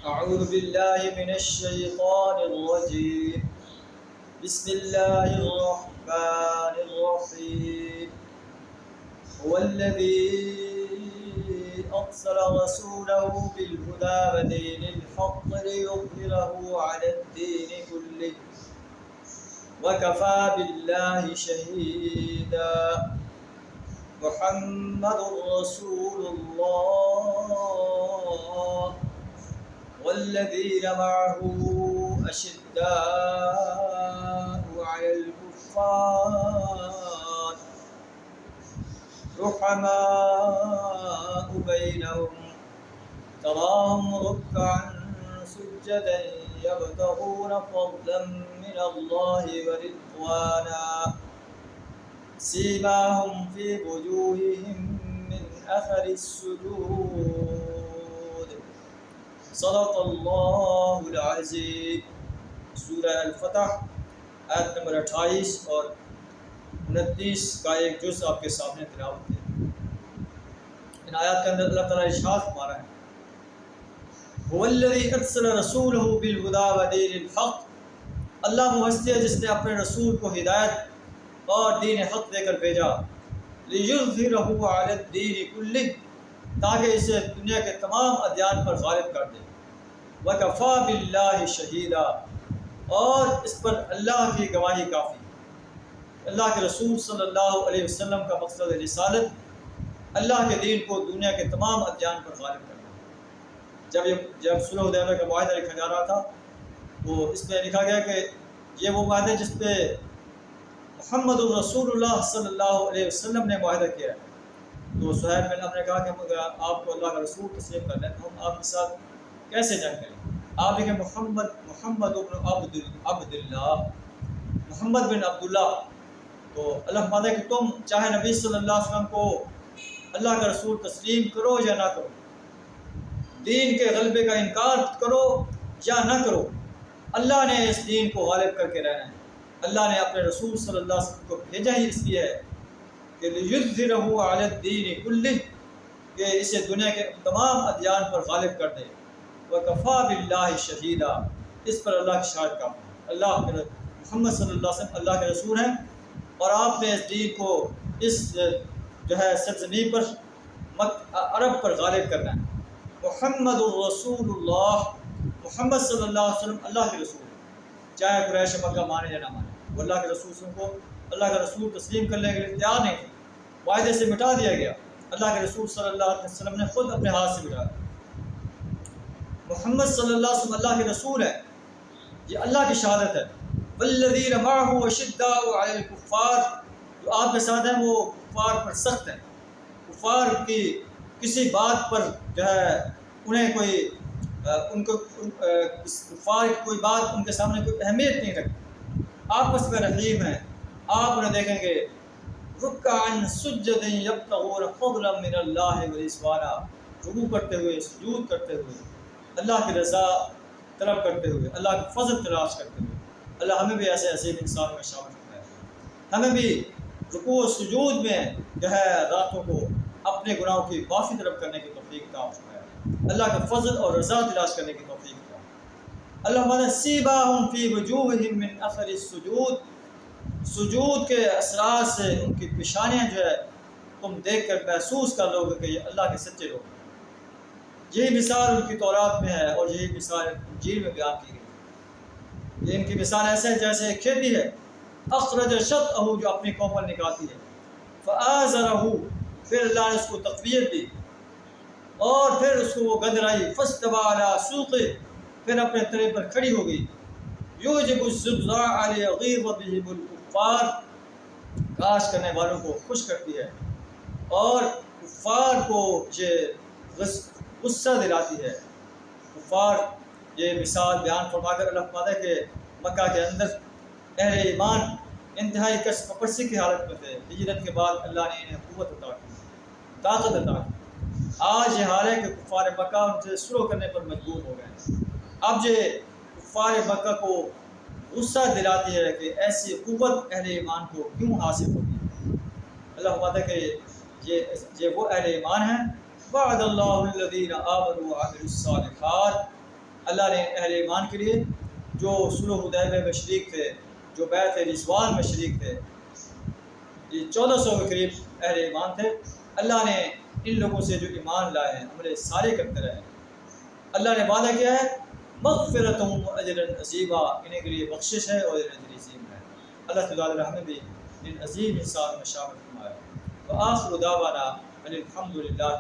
أعوذ بالله من الشيطان الرجيم. بسم الله الرحمن الرحيم. هو الذي أرسل رسوله بالهدى ودين الحق ليظهره على الدين كله وكفى بالله شهيدا. محمد رسول الله والذين معه أشداء على الكفار رحماء بينهم تراهم ركعا سجدا يبتغون فضلا من الله ورضوانا سيماهم في وجوههم من أثر السجود. صدق اللہ العظیم. سورہ الفتح آیت نمبر 28 اور 29 کا ایک جز آپ کے سامنے تلاوت ہے. ان آیات کے اندر اللہ تعالیٰ ارشاد فرما رہا ہے هو الذی ارسل رسولہ بالہدی ودین الحق. اللہ وہ ہستی ہے جس نے اپنے رسول کو ہدایت اور دین حق دے کر بھیجا. لیظہرہ علی الدین کلہ، تاکہ اسے دنیا کے تمام ادیان پر غالب کر دے. وَكَفَى بِاللَّهِ شَهِيدًا، اور اس پر اللہ کی گواہی کافی. اللہ کے رسول صلی اللہ علیہ وسلم کا مقصد رسالت اللہ کے دین کو دنیا کے تمام ادیان پر غالب کرنا. جب صلح حدیبیہ کا معاہدہ لکھا جا رہا تھا وہ اس میں لکھا گیا کہ یہ وہ معاہدہ جس پہ محمد رسول اللہ صلی اللہ علیہ وسلم نے معاہدہ کیا ہے. تو صہیب بن عمرو نے کہا کہ ہم اگر آپ کو اللہ کا رسول تسلیم کر لیں تو ہم آپ کے ساتھ کیسے جنگ کریں. آپ لکھیں محمد بن عبداللہ، محمد بن عبداللہ. تو اللہ فرماتا ہے کہ تم چاہے نبی صلی اللہ علیہ وسلم کو اللہ کا رسول تسلیم کرو یا نہ کرو، دین کے غلبے کا انکار کرو یا نہ کرو، اللہ نے اس دین کو غالب کر کے رہنا ہے. اللہ نے اپنے رسول صلی اللہ علیہ وسلم کو بھیجا ہی اس لیے ہے کہ لیظہرہ علی الدین کلہ، کہ اسے دنیا کے تمام ادیان پر غالب کر دے. وَكَفَى بِاللَّهِ شَهِيدًا، اس پر اللہ کی شہادت کافی. اللہ محمد صلی اللہ علیہ وسلم اللہ کے رسول ہیں اور آپ نے اس دین کو اس سرزمین پر عرب پر غالب کرنا ہے. محمد الرسول اللہ، محمد صلی اللہ علیہ وسلم اللہ کے رسول ہیں، چاہے قریش مکہ مانے یا نہ مانے. وہ اللہ کے رسول کو اللہ کا رسول تسلیم کرنے کے لیے تیار نہیں تھے، معاہدے سے مٹا دیا گیا. اللہ کے رسول صلی اللہ علیہ وسلم نے خود اپنے ہاتھ سے مٹایا. محمد صلی اللہ علیہ وسلم اللہ کے رسول ہے، یہ اللہ کی شہادت ہے. والذین معہ اشداء علی الکفار، جو آپ کے ساتھ ہیں وہ کفار پر سخت ہیں. کفار کی کسی بات پر انہیں کوئی کفار کی کوئی بات ان کے سامنے کوئی اہمیت نہیں رکھتی. آپس میں رحیم ہیں. آپ انہیں دیکھیں گے رکعا سجدا یبتغون فضلا من اللہ ورضوانا، رکوع کرتے ہوئے، سجود کرتے ہوئے، اللہ کی رضا طلب کرتے ہوئے، اللہ کا فضل تلاش کرتے ہوئے. اللہ ہمیں بھی ایسے عظیم انسان میں شامل کرتا ہے. ہمیں بھی رکوع و سجود میں راتوں کو اپنے گناہوں کی معافی طلب کرنے کی توفیق عطا فرمائے. اللہ کا فضل اور رضا تلاش کرنے کی توفیق عطا. اللہ ہمارا سیماہم فی وجوہہم من اثر السجود، سجود کے اثرات سے ان کی پیشانیاں تم دیکھ کر محسوس کر لو گے کہ یہ اللہ کے سچے لوگ ہیں. یہی مثال ان کی تورات میں ہے اور یہی مثال انجیل میں بیان کی گئی. یہ ان کی مثال ایسے ہے جیسے ایک کھیتی ہے، اخرج شطأہ، جو اپنی کوپل نکالتی ہے، فآزرہ، پھر اللہ نے اس کو تقویت دی اور پھر اس کو وہ گدرائی، فاستوی علی سوقہ، پھر اپنے تنے پر کھڑی ہو گئی. یعجب الزراع لیغیظ بہم الکفار، کاشت کرنے والوں کو خوش کرتی ہے اور کفار کو یہ غصہ دلاتی ہے. کفار یہ مثال بیان فرما کر اللہ فرماتا ہے کہ مکہ کے اندر اہل ایمان انتہائی کشف پرسی کی حالت میں تھے. ہجرت کے بعد اللہ نے انہیں قوت عطا کی، طاقت عطا کی. آج یہ حال ہے کہ کفار مکہ ان سے سلو کرنے پر مجبور ہو گئے. اب یہ کفار مکہ کو غصہ دلاتی ہے کہ ایسی قوت اہل ایمان کو کیوں حاصل ہوگی. اللہ فرماتا ہے کہ یہ وہ اہل ایمان ہیں وعد اللہ الذین آمنوا وعملوا الصالحات اللہ نے اہل ایمان کے لیے جو صلح حدیبیہ میں شریک تھے، جو بیعت رضوان میں شریک تھے، یہ 1400 کے قریب اہل ایمان تھے، اللہ نے ان لوگوں سے جو ایمان لائے ہیں عمل سارے کرتے رہے، اللہ نے وعدہ کیا ہے مغفرۃ و اجر عظیمہ، انہیں کے لیے بخشش ہے اور اجر عظیم ہے۔ اللہ تعالیٰ ہمیں بھی ان عظیم انسان میں شامل فرمائے۔ وآخر دعوانا ان الحمد للہ۔